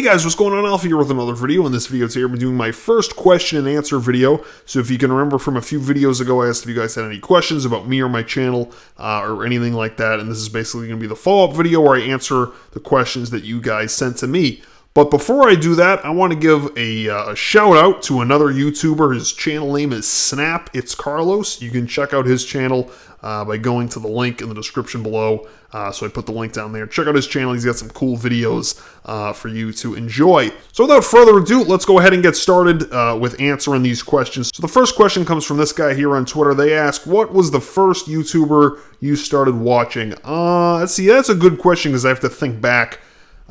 Hey guys, what's going on? Alpha here with another video. In this video today, I'm doing my first question and answer video. So if you can remember from a few videos ago, I asked if you guys had any questions about me or my channel or anything like that. And this is basically going to be the follow-up video where I answer the questions that you guys sent to me. But before I do that, I want to give a shout out to another YouTuber. His channel name is Snap It's Carlos. You can check out his channel by going to the link in the description below. So I put the link down there. Check out his channel. He's got some cool videos for you to enjoy. So without further ado, let's go ahead and get started with answering these questions. So the first question comes from this guy here on Twitter. They ask, what was the first YouTuber you started watching? Let's see, that's a good question because I have to think back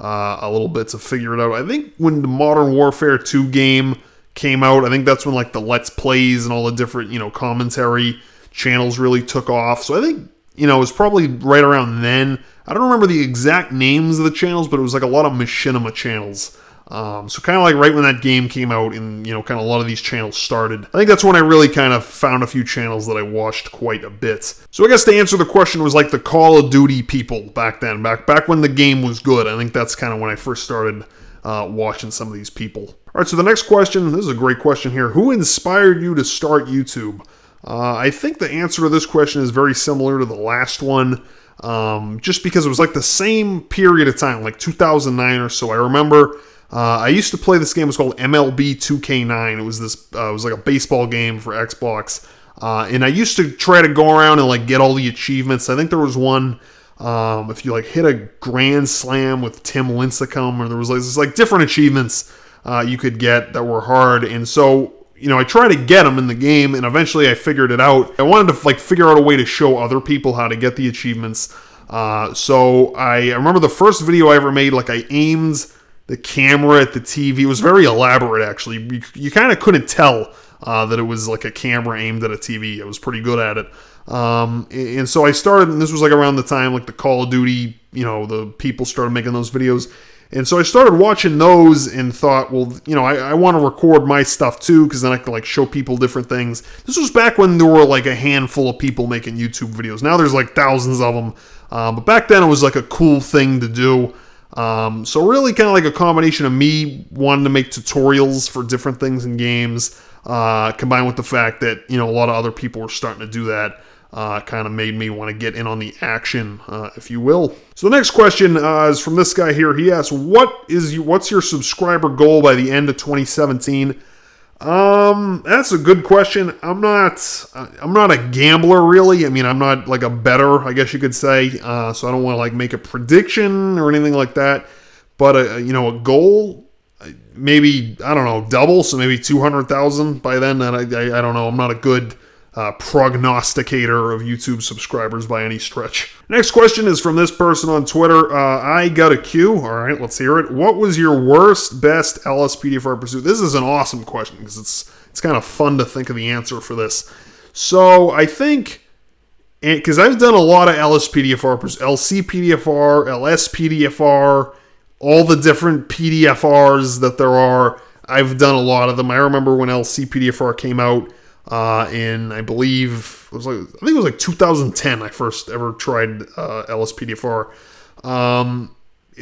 a little bit to figure it out. I think when the Modern Warfare 2 game came out, I think that's when like the Let's Plays and all the different, commentary channels really took off. So I think, it was probably right around then. I don't remember the exact names of the channels, but it was like a lot of machinima channels. So kind of like right when that game came out and, kind of a lot of these channels started. I think that's when I really kind of found a few channels that I watched quite a bit. So I guess to answer the question was like the Call of Duty people back then, back when the game was good. I think that's kind of when I first started watching some of these people. All right, so the next question, this is a great question here. Who inspired you to start YouTube? I think the answer to this question is very similar to the last one, just because it was like the same period of time, like 2009 or so. I remember I used to play this game. It was called MLB 2K9. It was like a baseball game for Xbox, and I used to try to go around and like get all the achievements. I think there was one if you like hit a grand slam with Tim Lincecum, or there was like different achievements you could get that were hard, and so. I tried to get them in the game, and eventually I figured it out. I wanted to figure out a way to show other people how to get the achievements. So I remember the first video I ever made, I aimed the camera at the TV. It was very elaborate, actually. You kind of couldn't tell that it was like a camera aimed at a TV. I was pretty good at it. And so I started, and this was around the time the Call of Duty, the people started making those videos. And so I started watching those and thought, well, I want to record my stuff too, because then I could show people different things. This was back when there were a handful of people making YouTube videos. Now there's thousands of them. But back then it was a cool thing to do. So really kind of a combination of me wanting to make tutorials for different things in games, combined with the fact that, a lot of other people were starting to do that. Kind of made me want to get in on the action, if you will. So the next question is from this guy here. He asks, what's your subscriber goal by the end of 2017? That's a good question. I'm not a gambler, really. I mean, I'm not a bettor, I guess you could say. So I don't want to make a prediction or anything like that. But a goal, maybe, I don't know, double. So maybe 200,000 by then. And I don't know. I'm not a good prognosticator of YouTube subscribers by any stretch. Next question is from this person on Twitter. I got a Q. All right, let's hear it. What was your worst, best LSPDFR pursuit? This is an awesome question because it's kind of fun to think of the answer for this. So I think, because I've done a lot of LSPDFR, LCPDFR, LSPDFR, all the different PDFRs that there are. I've done a lot of them. I remember when LCPDFR came out. In I believe it was 2010 I first ever tried LSPDFR.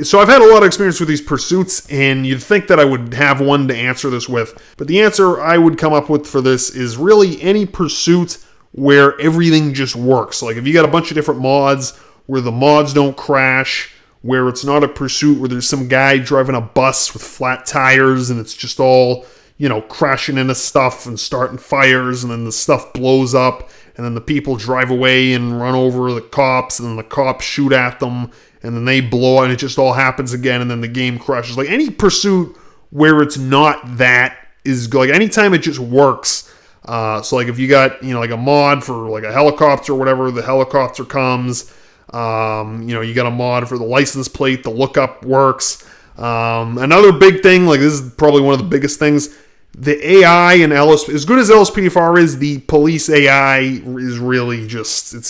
So I've had a lot of experience with these pursuits, and you'd think that I would have one to answer this with, but the answer I would come up with for this is really any pursuit where everything just works. If you got a bunch of different mods where the mods don't crash, where it's not a pursuit where there's some guy driving a bus with flat tires and it's just all crashing into stuff and starting fires, and then the stuff blows up, and then the people drive away and run over the cops, and then the cops shoot at them, and then they blow, and it just all happens again, and then the game crashes. Any pursuit where it's not that is good. Anytime it just works. So if you got, a mod for a helicopter or whatever, the helicopter comes, you got a mod for the license plate, the lookup works. Another big thing, this is probably one of the biggest things, the AI in as good as LSPDFR is, the police AI is really just, it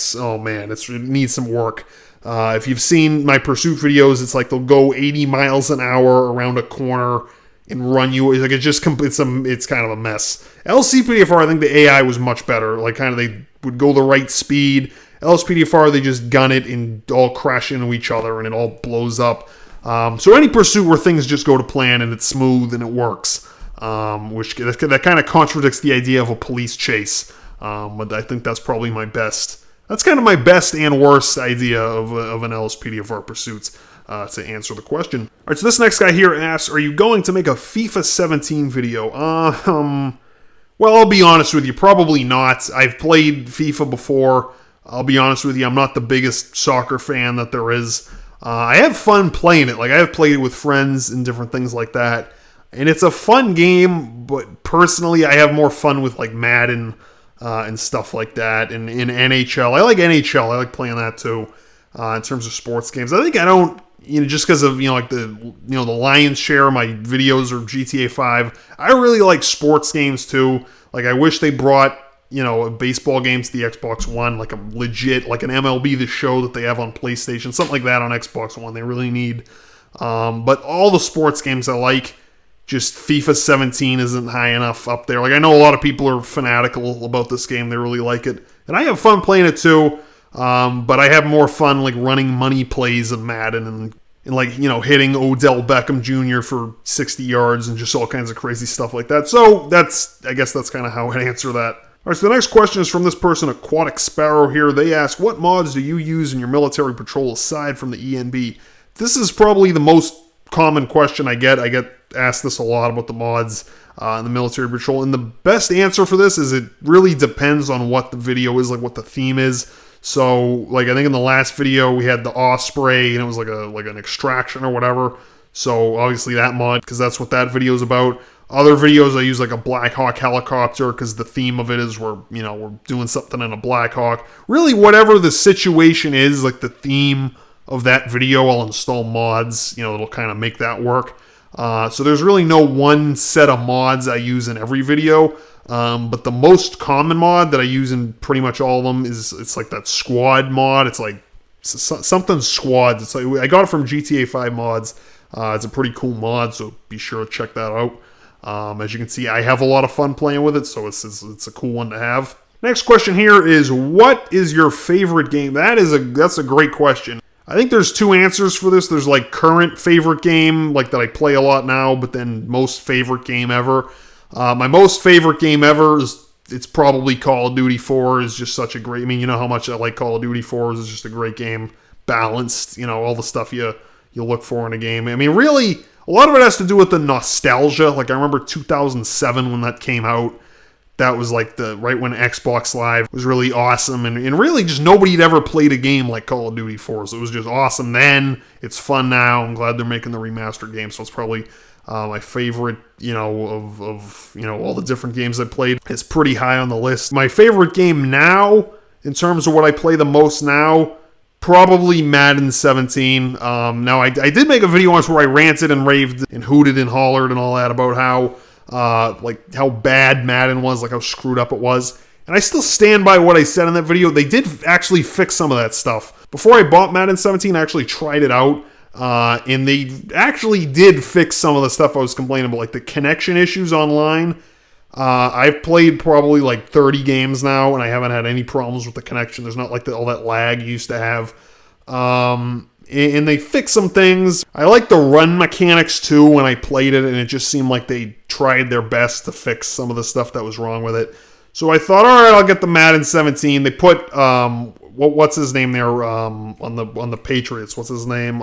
needs some work. If you've seen my pursuit videos, it's they'll go 80 miles an hour around a corner and run you. It's kind of a mess. LCPDFR, I think the AI was much better. They would go the right speed. LSPDFR, they just gun it and all crash into each other and it all blows up. So any pursuit where things just go to plan and it's smooth and it works, which that kind of contradicts the idea of a police chase. But I think that's probably my best. That's kind of my best and worst idea of an LSPD of our pursuits. To answer the question. All right, so this next guy here asks, are you going to make a FIFA 17 video? Well, I'll be honest with you, probably not. I've played FIFA before. I'll be honest with you, I'm not the biggest soccer fan that there is. I have fun playing it. Like, I have played it with friends and different things like that. And it's a fun game, but personally, I have more fun with, like, Madden and stuff like that. And in NHL, I like NHL. I like playing that, too, in terms of sports games. I think I don't... just because of, like the lion's share of my videos are GTA 5. I really like sports games too. Like, I wish they brought, a baseball game to the Xbox One, like a legit, like an MLB The Show that they have on PlayStation, something like that on Xbox One. They really need. But all the sports games I like, just FIFA 17 isn't high enough up there. Like, I know a lot of people are fanatical about this game. They really like it. And I have fun playing it too. But I have more fun like running money plays of Madden and like, hitting Odell Beckham Jr. for 60 yards and just all kinds of crazy stuff like that. So I guess that's kind of how I'd answer that. All right, so the next question is from this person, Aquatic Sparrow here. They ask, what mods do you use in your military patrol aside from the ENB? This is probably the most common question I get. I get asked this a lot about the mods in the military patrol. And the best answer for this is it really depends on what the video is, like what the theme is. So, like, I think in the last video we had the Osprey, and it was like an extraction or whatever. So, obviously that mod, because that's what that video is about. Other videos I use like a Black Hawk helicopter, because the theme of it is we're doing something in a Black Hawk. Really, whatever the situation is, like the theme of that video, I'll install mods, it'll kind of make that work. So there's really no one set of mods I use in every video. But the most common mod that I use in pretty much all of them it's like that squad mod. It's like something squads. It's like I got it from GTA 5 mods. It's a pretty cool mod, so be sure to check that out. As you can see, I have a lot of fun playing with it, so it's a cool one to have. Next question here is, what is your favorite game? That's a great question. I think there's two answers for this. There's like current favorite game, like that I play a lot now, but then most favorite game ever. My most favorite game ever it's probably Call of Duty 4 is just such a great, you know how much I like Call of Duty 4 is just a great game, balanced, all the stuff you look for in a game. Really, a lot of it has to do with the nostalgia. Like, I remember 2007 when that came out. That was like right when Xbox Live was really awesome, and really just nobody had ever played a game like Call of Duty 4, so it was just awesome then. It's fun now. I'm glad they're making the remastered game, so it's probably my favorite, of all the different games I played. It's pretty high on the list. My favorite game now, in terms of what I play the most now, probably Madden 17. Now, I did make a video once where I ranted and raved and hooted and hollered and all that about how bad Madden was, like how screwed up it was. And I still stand by what I said in that video. They did actually fix some of that stuff. Before I bought Madden 17, I actually tried it out. And they actually did fix some of the stuff I was complaining about, like the connection issues online. I've played probably like 30 games now, and I haven't had any problems with the connection. There's not like all that lag you used to have. And they fixed some things. I like the run mechanics too when I played it, and it just seemed like they tried their best to fix some of the stuff that was wrong with it. So I thought, all right, I'll get the Madden 17. They put what's his name there on the Patriots? What's his name?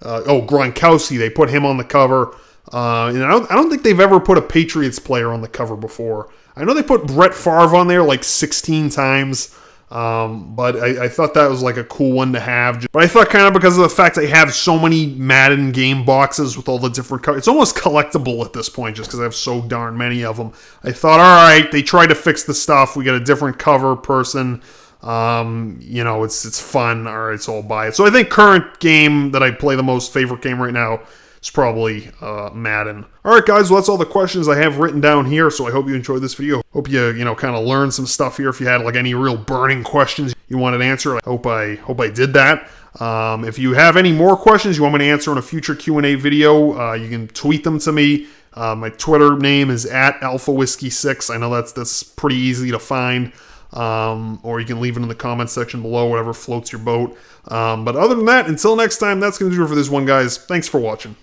Gronkowski. They put him on the cover. And I don't think they've ever put a Patriots player on the cover before. I know they put Brett Favre on there like 16 times. But I thought that was like a cool one to have. But I thought kind of because of the fact I have so many Madden game boxes with all the different covers, it's almost collectible at this point just because I have so darn many of them. I thought, all right, they tried to fix the stuff. We got a different cover person. It's fun. All right, so I'll buy it. So I think current game that I play the most, favorite game right now, is probably Madden. All right, guys, well, that's all the questions I have written down here, so I hope you enjoyed this video. Hope you, kind of learned some stuff here. If you had, like, any real burning questions you wanted answered, I hope I did that. If you have any more questions you want me to answer in a future Q&A video, you can tweet them to me. My Twitter name is @AlphaWhiskeySix. I know that's pretty easy to find. or you can leave it in the comments section below, whatever floats your boat. But other than that, until next time, that's going to do it for this one, guys. Thanks for watching.